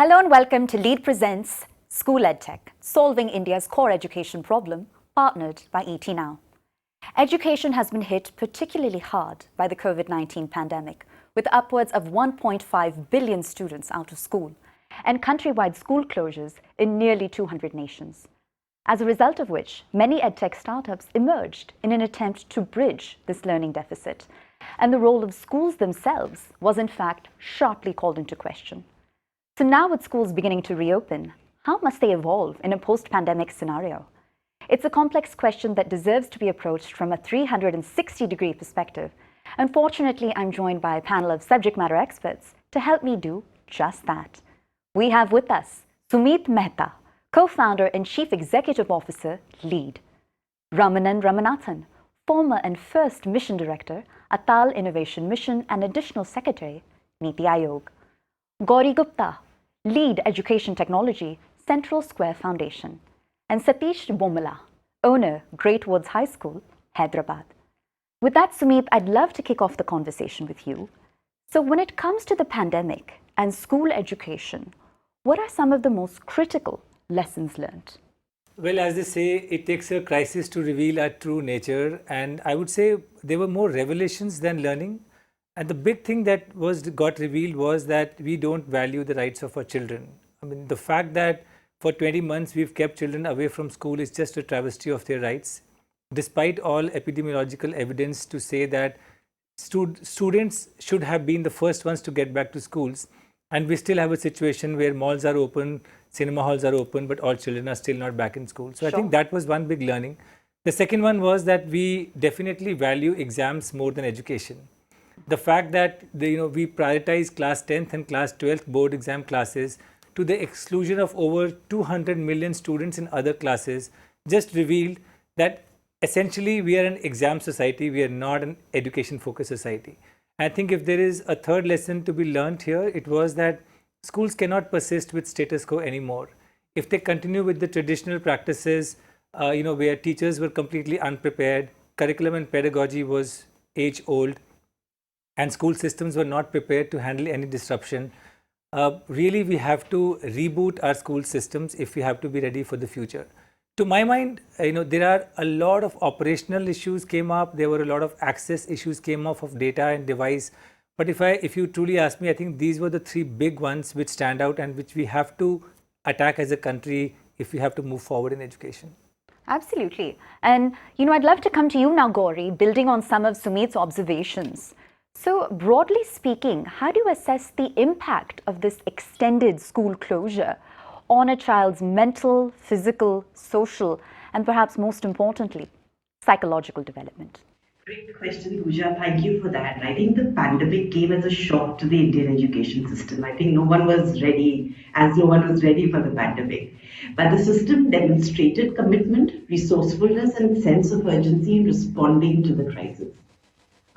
Hello and welcome to Lead Presents School EdTech, Solving India's Core Education Problem, partnered by ET Now. Education has been hit particularly hard by the COVID-19 pandemic, with upwards of 1.5 billion students out of school and countrywide school closures in nearly 200 nations. As a result of which, many EdTech startups emerged in an attempt to bridge this learning deficit, and the role of schools themselves was in fact sharply called into question. So now with schools beginning to reopen, how must they evolve in a post-pandemic scenario? It's a complex question that deserves to be approached from a 360-degree perspective. Unfortunately, I'm joined by a panel of subject matter experts to help me do just that. We have with us Sumeet Mehta, co-founder and chief executive officer, LEAD; Ramanan Ramanathan, former and first mission director, Atal Innovation Mission and additional secretary, NITI Aayog; Gouri Gupta, lead education technology, Central Square Foundation; and Satish, Bommala, owner, Greatwoods High School, Hyderabad. With that, Sumeet, I'd love to kick off the conversation with you. So when it comes to the pandemic and school education, what are some of the most critical lessons learned? Well, as they say, it takes a crisis to reveal our true nature. And I would say there were more revelations than learning. And the big thing that got revealed was that we don't value the rights of our children. I mean, the fact that for 20 months we've kept children away from school is just a travesty of their rights, despite all epidemiological evidence to say that students should have been the first ones to get back to schools. And we still have a situation where malls are open, cinema halls are open, but all children are still not back in school. So I think that was one big learning. The second one was that we definitely value exams more than education. The fact that we prioritize class 10th and class 12th board exam classes to the exclusion of over 200 million students in other classes just revealed that essentially we are an exam society, we are not an education-focused society. I think if there is a third lesson to be learned here, it was that schools cannot persist with status quo anymore. If they continue with the traditional practices, where teachers were completely unprepared, curriculum and pedagogy was age-old, and school systems were not prepared to handle any disruption, really we have to reboot our school systems if we have to be ready for the future. To my mind, there are a lot of operational issues came up. There were a lot of access issues came up of data and device. But if you truly ask me, I think these were the three big ones which stand out and which we have to attack as a country if we have to move forward in education. Absolutely. And, I'd love to come to you now, Gouri, building on some of Sumeet's observations. So broadly speaking, how do you assess the impact of this extended school closure on a child's mental, physical, social, and perhaps most importantly, psychological development? Great question, Pooja. Thank you for that. I think the pandemic came as a shock to the Indian education system. I think no one was ready for the pandemic. But the system demonstrated commitment, resourcefulness, and sense of urgency in responding to the crisis.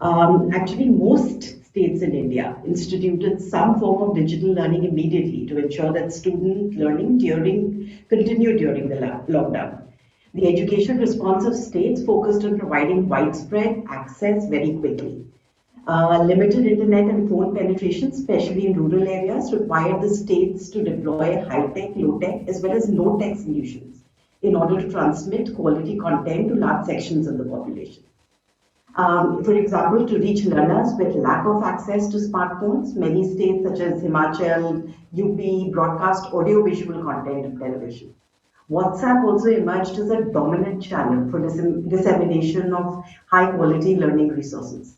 Actually, most states in India instituted some form of digital learning immediately to ensure that student learning continued during the lockdown. The education response of states focused on providing widespread access very quickly. Limited internet and phone penetration, especially in rural areas, required the states to deploy high-tech, low-tech, as well as no-tech solutions in order to transmit quality content to large sections of the population. For example, to reach learners with lack of access to smartphones, many states such as Himachal, UP broadcast audio-visual content of television. WhatsApp also emerged as a dominant channel for dissemination of high-quality learning resources.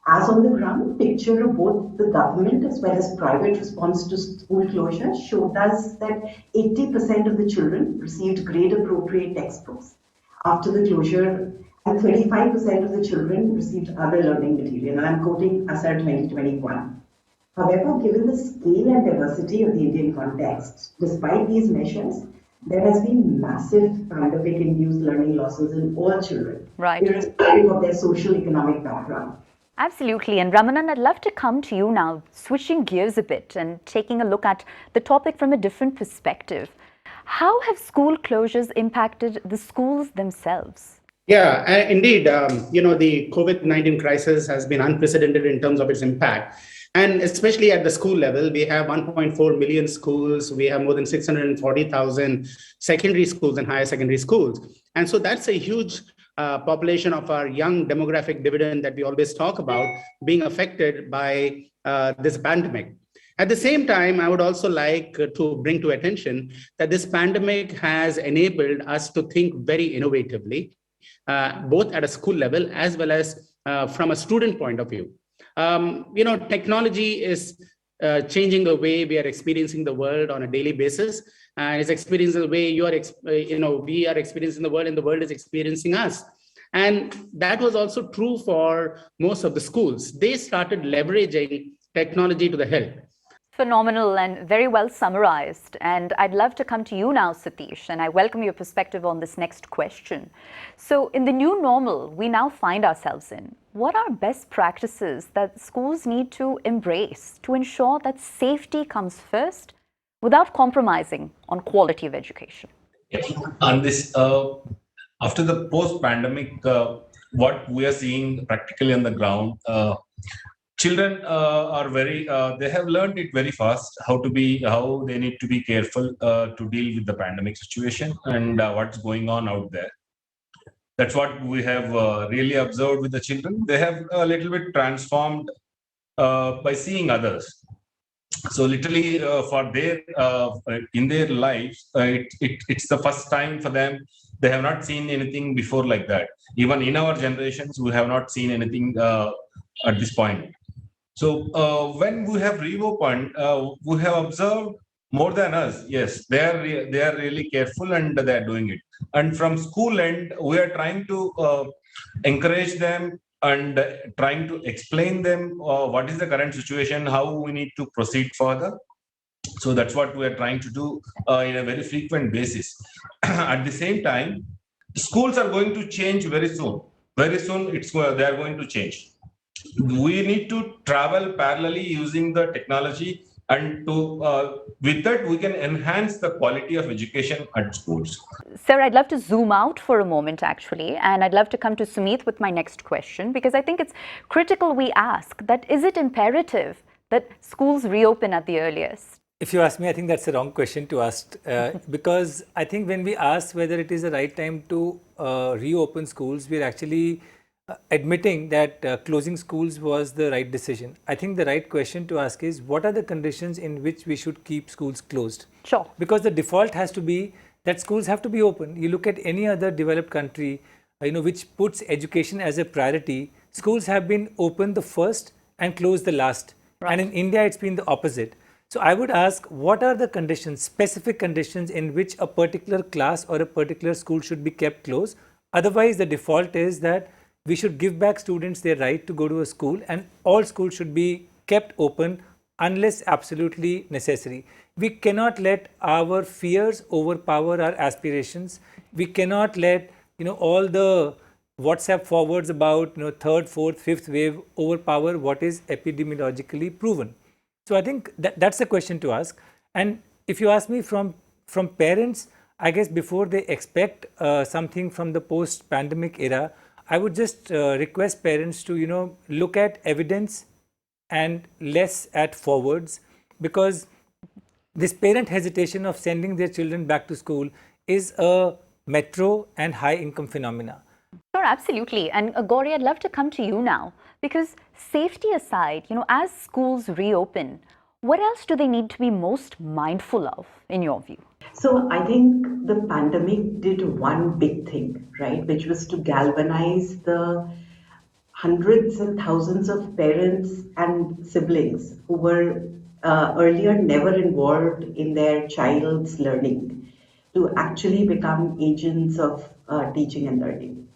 As on the ground, picture of both the government as well as private response to school closure showed us that 80% of the children received grade-appropriate textbooks after the closure, and 35% of the children received other learning material, and I'm quoting ASAR 2021. However, given the scale and diversity of the Indian context, despite these measures, there has been massive pandemic-induced learning losses in all children, irrespective of their social economic background. Absolutely. And Ramanan, I'd love to come to you now, switching gears a bit and taking a look at the topic from a different perspective. How have school closures impacted the schools themselves? Yeah, indeed. The COVID-19 crisis has been unprecedented in terms of its impact. And especially at the school level, we have 1.4 million schools. We have more than 640,000 secondary schools and higher secondary schools. And so that's a huge population of our young demographic dividend that we always talk about being affected by this pandemic. At the same time, I would also like to bring to attention that this pandemic has enabled us to think very innovatively, both at a school level as well as from a student point of view. Technology is changing the way we are experiencing the world on a daily basis, and it's experiencing the way we are experiencing the world, and the world is experiencing us. And that was also true for most of the schools. They started leveraging technology to the help. Phenomenal and very well summarized. And I'd love to come to you now, Satish, and I welcome your perspective on this next question. So in the new normal we now find ourselves in, what are best practices that schools need to embrace to ensure that safety comes first without compromising on quality of education? On this, after the post-pandemic, what we are seeing practically on the ground, children are they have learned it very fast how they need to be careful to deal with the pandemic situation and what's going on out there. That's what we have really observed with the children. They have a little bit transformed by seeing others. So literally for their in their lives, it's the first time for them. They have not seen anything before like that. Even in our generations, we have not seen anything at this point. So when we have reopened, we have observed more than us. Yes, they are really careful and they are doing it. And from school end, we are trying to encourage them and trying to explain them what is the current situation, how we need to proceed further. So that's what we are trying to do in a very frequent basis. At the same time, schools are going to change very soon. Very soon, they are going to change. We need to travel parallelly using the technology, and with that we can enhance the quality of education at schools. Sir, I'd love to zoom out for a moment actually, and I'd love to come to Sumeet with my next question, because I think it's critical we ask that, is it imperative that schools reopen at the earliest? If you ask me, I think that's the wrong question to ask, because I think when we ask whether it is the right time to reopen schools, we're actually admitting that closing schools was the right decision. I think the right question to ask is, what are the conditions in which we should keep schools closed? Sure. Because the default has to be that schools have to be open. You look at any other developed country, which puts education as a priority, schools have been open the first and closed the last. Right. And in India, it's been the opposite. So I would ask, what are the conditions, specific conditions in which a particular class or a particular school should be kept closed? Otherwise, the default is that we should give back students their right to go to a school, and all schools should be kept open unless absolutely necessary. We cannot let our fears overpower our aspirations. We cannot let all the WhatsApp forwards about third, fourth, fifth wave overpower what is epidemiologically proven. So I think that's a question to ask. And if you ask me from parents, I guess before they expect something from the post-pandemic era, I would just request parents to look at evidence and less at forwards, because this parent hesitation of sending their children back to school is a metro and high income phenomena. Sure, absolutely. And Gouri, I'd love to come to you now, because safety aside, as schools reopen, what else do they need to be most mindful of in your view? So I think the pandemic did one big thing, right, which was to galvanize the hundreds and thousands of parents and siblings who were earlier never involved in their child's learning to actually become agents of teaching and learning.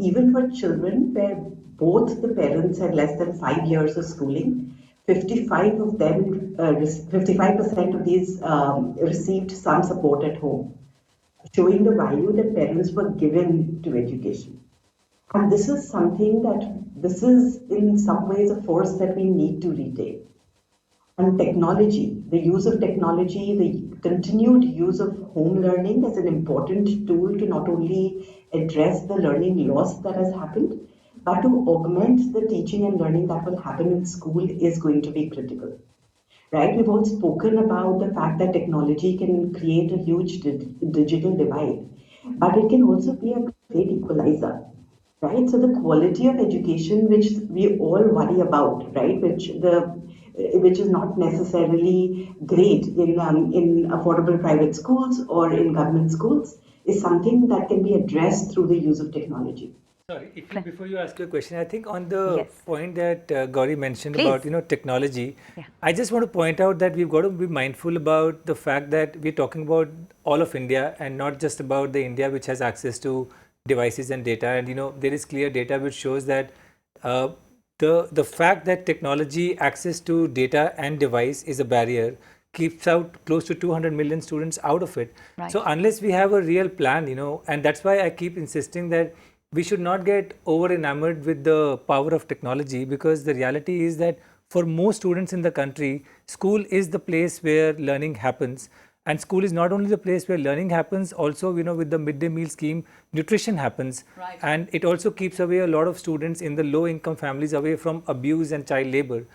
Even for children where both the parents had less than 5 years of schooling, 55% of these received some support at home, showing the value that parents were given to education. And this is something this is in some ways a force that we need to retain. And technology, the use of technology, the continued use of home learning as an important tool to not only address the learning loss that has happened, but to augment the teaching and learning that will happen in school is going to be critical. Right? We've all spoken about the fact that technology can create a huge digital divide, but it can also be a great equalizer. Right? So the quality of education, which we all worry about, right, which is not necessarily great in affordable private schools or in government schools, is something that can be addressed through the use of technology. Sorry, before you ask your question, I think on the Yes. point that Gauri mentioned Please. about technology, Yeah. I just want to point out that we've got to be mindful about the fact that we're talking about all of India and not just about the India which has access to devices and data. And there is clear data which shows that uh, the fact that technology access to data and device is a barrier keeps out close to 200 million students out of it. Right. So unless we have a real plan, and that's why I keep insisting that we should not get over enamored with the power of technology, because the reality is that for most students in the country, school is the place where learning happens. And school is not only the place where learning happens, also with the midday meal scheme, nutrition happens. Right. And it also keeps away a lot of students in the low income families away from abuse and child labor.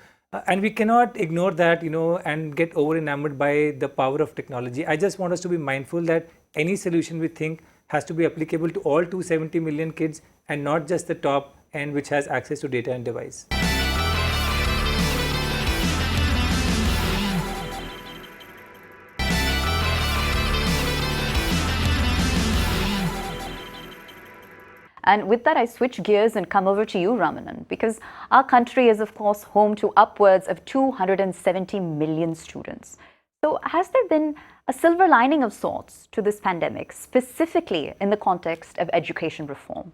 And we cannot ignore that, and get over enamored by the power of technology. I just want us to be mindful that any solution we think has to be applicable to all 270 million kids and not just the top end which has access to data and device. And with that, I switch gears and come over to you, Ramanan, because our country is, of course, home to upwards of 270 million students. So has there been a silver lining of sorts to this pandemic, specifically in the context of education reform?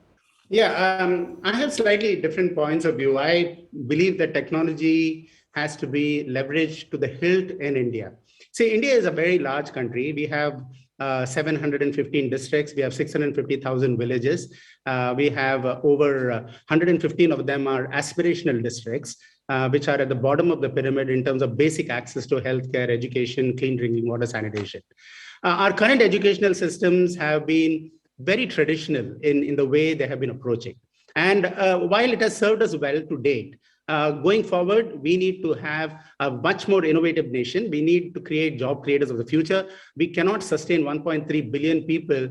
Yeah, I have slightly different points of view. I believe that technology has to be leveraged to the hilt in India. See, India is a very large country. We have 715 districts. We have 650,000 villages. We have over 115 of them are aspirational districts, which are at the bottom of the pyramid in terms of basic access to healthcare, education, clean drinking water, sanitation. Our current educational systems have been very traditional in the way they have been approaching. And while it has served us well to date, going forward, we need to have a much more innovative nation. We need to create job creators of the future. We cannot sustain 1.3 billion people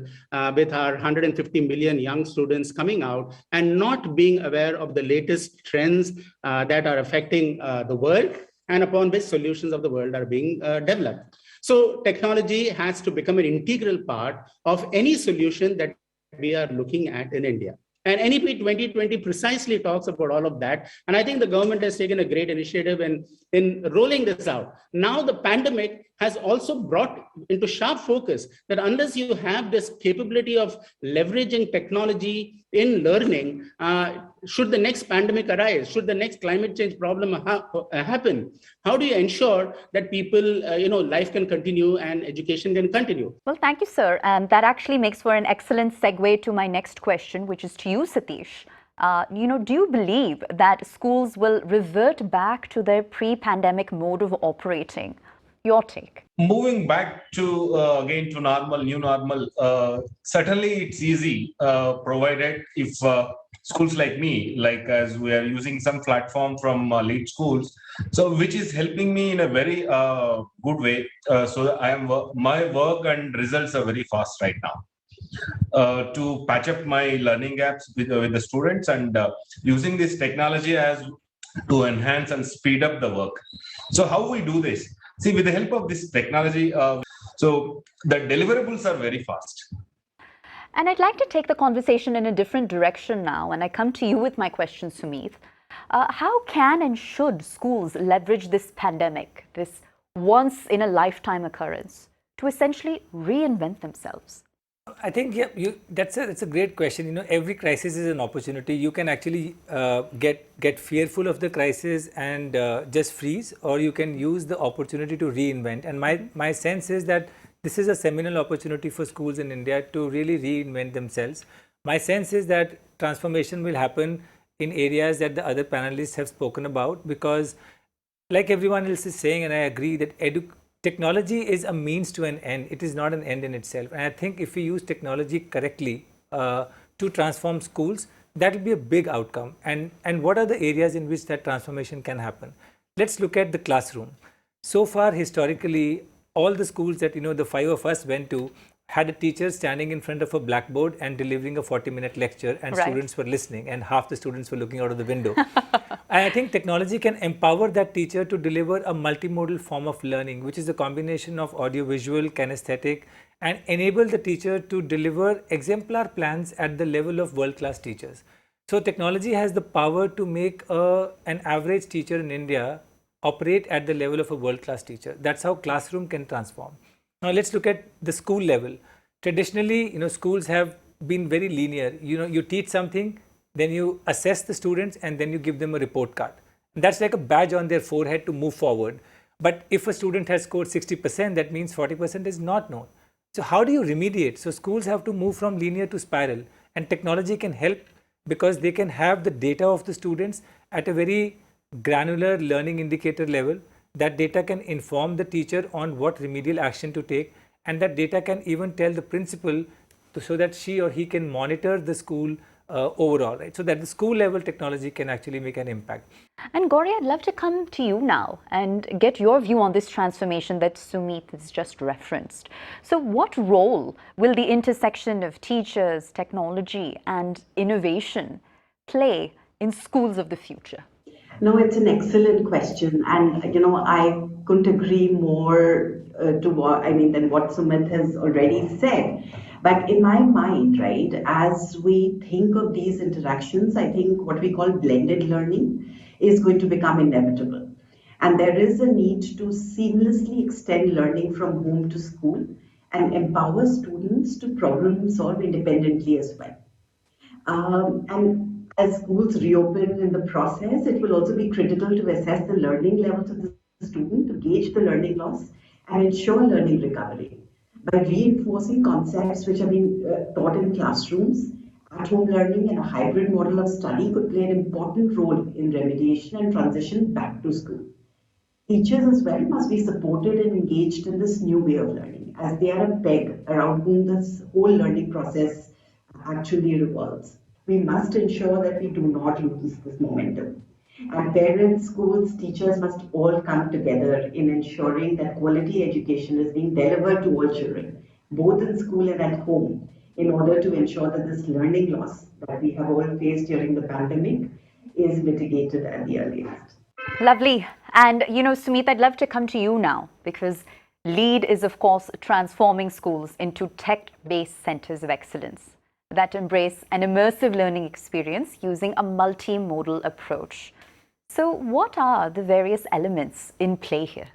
with our 150 million young students coming out and not being aware of the latest trends that are affecting the world and upon which solutions of the world are being developed. So technology has to become an integral part of any solution that we are looking at in India. And NEP 2020 precisely talks about all of that. And I think the government has taken a great initiative in rolling this out. Now the pandemic has also brought into sharp focus that unless you have this capability of leveraging technology in learning, should the next pandemic arise, should the next climate change problem happen, how do you ensure that people, life can continue and education can continue? Well, thank you, sir. And that actually makes for an excellent segue to my next question, which is to you, Satish. Do you believe that schools will revert back to their pre-pandemic mode of operating? Your take. Moving back to again to normal, new normal, certainly it's easy, provided if schools like me, like as we are using some platform from lead schools, so which is helping me in a very good way. So my work and results are very fast right now. To patch up my learning gaps with the students and using this technology as to enhance and speed up the work. So how we do this? See, with the help of this technology, so the deliverables are very fast. And I'd like to take the conversation in a different direction now, and I come to you with my question, Sumeet. How can and should schools leverage this pandemic, this once-in-a-lifetime occurrence, to essentially reinvent themselves? I think that's a great question. Every crisis is an opportunity. You can actually get fearful of the crisis and just freeze, or you can use the opportunity to reinvent. And my sense is that this is a seminal opportunity for schools in India to really reinvent themselves. My sense is that transformation will happen in areas that the other panelists have spoken about, because like everyone else is saying, and I agree, that technology is a means to an end. It is not an end in itself. And I think if we use technology correctly to transform schools, that will be a big outcome. And what are the areas in which that transformation can happen? Let's look at the classroom. So far, historically, all the schools that the five of us went to had a teacher standing in front of a blackboard and delivering a 40-minute lecture, and students were listening, and half the students were looking out of the window. And I think technology can empower that teacher to deliver a multimodal form of learning, which is a combination of audiovisual, kinesthetic, and enable the teacher to deliver exemplar plans at the level of world-class teachers. So technology has the power to make an average teacher in India operate at the level of a world-class teacher. That's how classroom can transform. Now let's look at the school level. Traditionally, schools have been very linear. You teach something, then you assess the students, and then you give them a report card. That's like a badge on their forehead to move forward. But if a student has scored 60%, that means 40% is not known. So how do you remediate? So schools have to move from linear to spiral, and technology can help because they can have the data of the students at a very granular learning indicator level. That data can inform the teacher on what remedial action to take, and that data can even tell the principal so that she or he can monitor the school overall, right? So that the school level technology can actually make an impact. And Gouri, I'd love to come to you now and get your view on this transformation that Sumeet has just referenced. So what role will the intersection of teachers, technology and innovation play in schools of the future? No, it's an excellent question, and I couldn't agree more than what Sumit has already said. But in my mind, right, as we think of these interactions, I think what we call blended learning is going to become inevitable, and there is a need to seamlessly extend learning from home to school and empower students to problem solve independently as well. And as schools reopen in the process, it will also be critical to assess the learning levels of the student, to gauge the learning loss and ensure learning recovery. By reinforcing concepts which have been taught in classrooms, at-home learning and a hybrid model of study could play an important role in remediation and transition back to school. Teachers as well must be supported and engaged in this new way of learning, as they are a peg around whom this whole learning process actually revolves. We must ensure that we do not lose this momentum. And parents, schools, teachers must all come together in ensuring that quality education is being delivered to all children, both in school and at home, in order to ensure that this learning loss that we have all faced during the pandemic is mitigated at the earliest. Lovely. And Sumeet, I'd love to come to you now, because LEAD is, of course, transforming schools into tech-based centers of excellence that embrace an immersive learning experience using a multimodal approach. So what are the various elements in play here?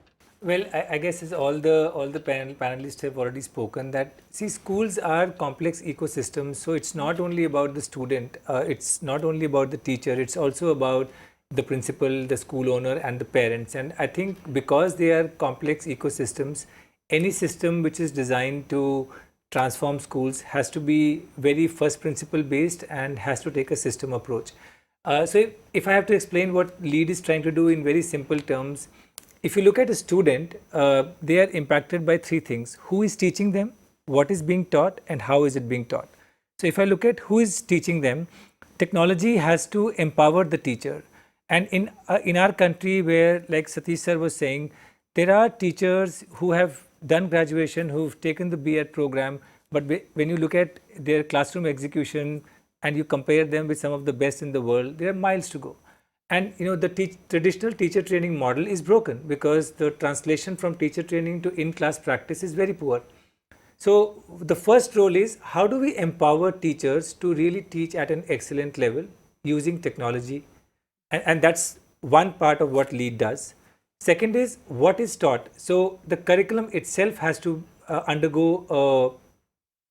Well, I guess as all the panelists have already spoken, that schools are complex ecosystems. So it's not only about the student, it's not only about the teacher, it's also about the principal, the school owner and the parents. And I think because they are complex ecosystems, any system which is designed to transform schools has to be very first principle based and has to take a system approach. So if I have to explain what LEAD is trying to do in very simple terms, if you look at a student, they are impacted by three things: who is teaching them, what is being taught, and how is it being taught. So if I look at who is teaching them, technology has to empower the teacher. And in our country, where, like Satish sir was saying, there are teachers who have done graduation, who've taken the B.Ed program, but when you look at their classroom execution and you compare them with some of the best in the world, there are miles to go. And the traditional teacher training model is broken because the translation from teacher training to in-class practice is very poor. So the first role is, how do we empower teachers to really teach at an excellent level using technology? And that's one part of what LEAD does. Second is, what is taught? So the curriculum itself has to undergo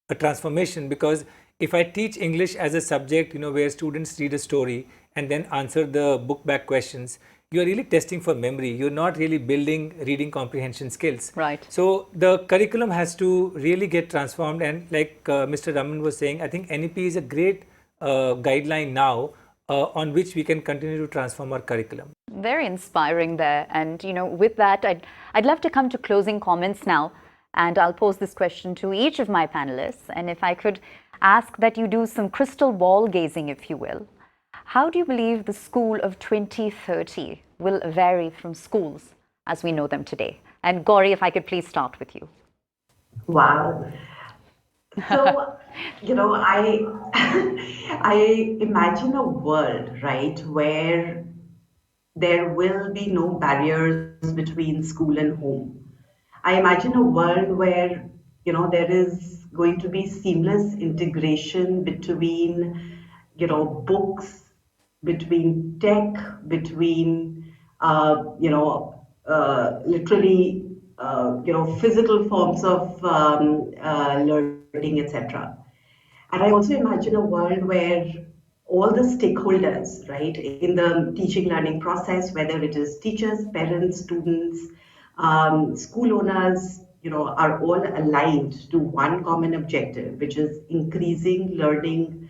a transformation, because if I teach English as a subject, where students read a story and then answer the book back questions, you're really testing for memory. You're not really building reading comprehension skills. Right. So the curriculum has to really get transformed. And like Mr. Raman was saying, I think NEP is a great guideline now on which we can continue to transform our curriculum. Very inspiring there. And, with that, I'd love to come to closing comments now. And I'll pose this question to each of my panelists. And if I could ask that you do some crystal ball gazing, if you will. How do you believe the school of 2030 will vary from schools as we know them today? And Gauri, if I could please start with you. Wow. So, I I imagine a world, right, where there will be no barriers between school and home. I imagine a world where, there is going to be seamless integration between, books, between tech, between, literally, physical forms of learning, etc. And I also imagine a world where all the stakeholders, right, in the teaching learning process, whether it is teachers, parents, students, school owners, are all aligned to one common objective, which is increasing learning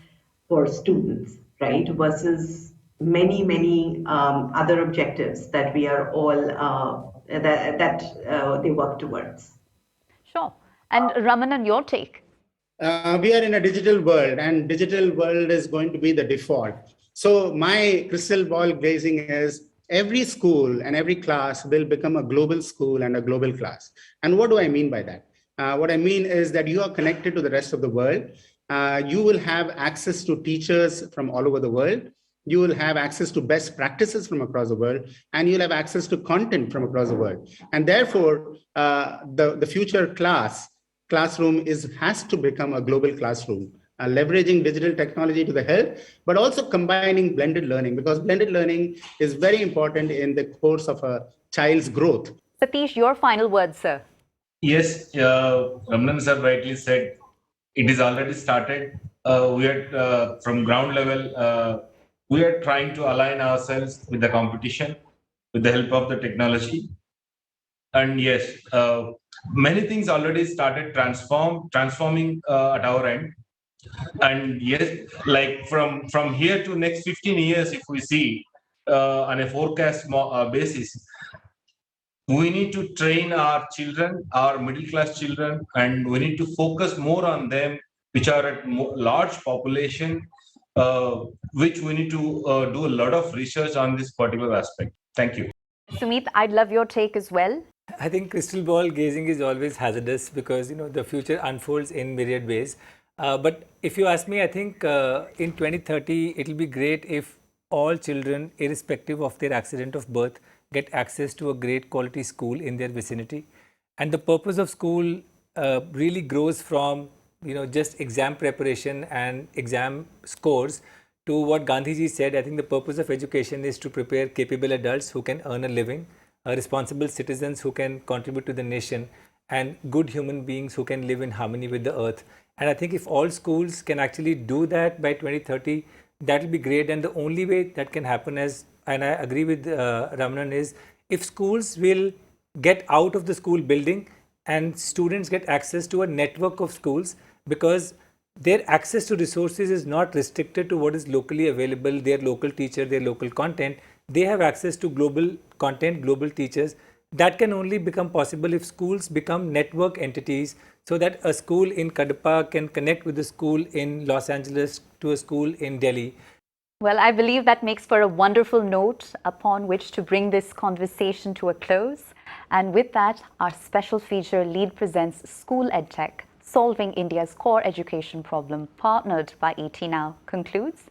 for students, right, versus many other objectives that we are all that they work towards. Sure. And Ramanan, your take? We are in a digital world, and digital world is going to be the default. So my crystal ball gazing is every school and every class will become a global school and a global class. And what do I mean by that? What I mean is that you are connected to the rest of the world. You will have access to teachers from all over the world. You will have access to best practices from across the world, and you'll have access to content from across the world. And therefore, the future classroom has to become a global classroom, leveraging digital technology to the help, but also combining blended learning, because blended learning is very important in the course of a child's growth. Satish, your final words, sir. Yes, Ramanan sir rightly said, it is already started. We are from ground level, we are trying to align ourselves with the competition with the help of the technology. And yes, many things already started transforming at our end. And yes, like from here to next 15 years, if we see on a forecast basis, we need to train our children, our middle class children, and we need to focus more on them, which are at large population, which we need to do a lot of research on this particular aspect. Thank you. Sumeet, I'd love your take as well. I think crystal ball gazing is always hazardous because the future unfolds in myriad ways. But if you ask me, I think in 2030 it will be great if all children, irrespective of their accident of birth, get access to a great quality school in their vicinity. And the purpose of school really grows from just exam preparation and exam scores to what Gandhiji said. I think the purpose of education is to prepare capable adults who can earn a living, responsible citizens who can contribute to the nation, and good human beings who can live in harmony with the earth. And I think if all schools can actually do that by 2030, that will be great. And the only way that can happen is, and I agree with Ramanan, is if schools will get out of the school building and students get access to a network of schools, because their access to resources is not restricted to what is locally available, their local teacher, their local content. They have access to global content, global teachers. That can only become possible if schools become network entities, so that a school in Kadapa can connect with a school in Los Angeles to a school in Delhi. Well, I believe that makes for a wonderful note upon which to bring this conversation to a close. And with that, our special feature Lead Presents School EdTech, Solving India's Core Education Problem, partnered by ET Now, concludes.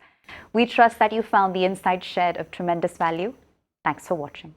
We trust that you found the insights shared of tremendous value. Thanks for watching.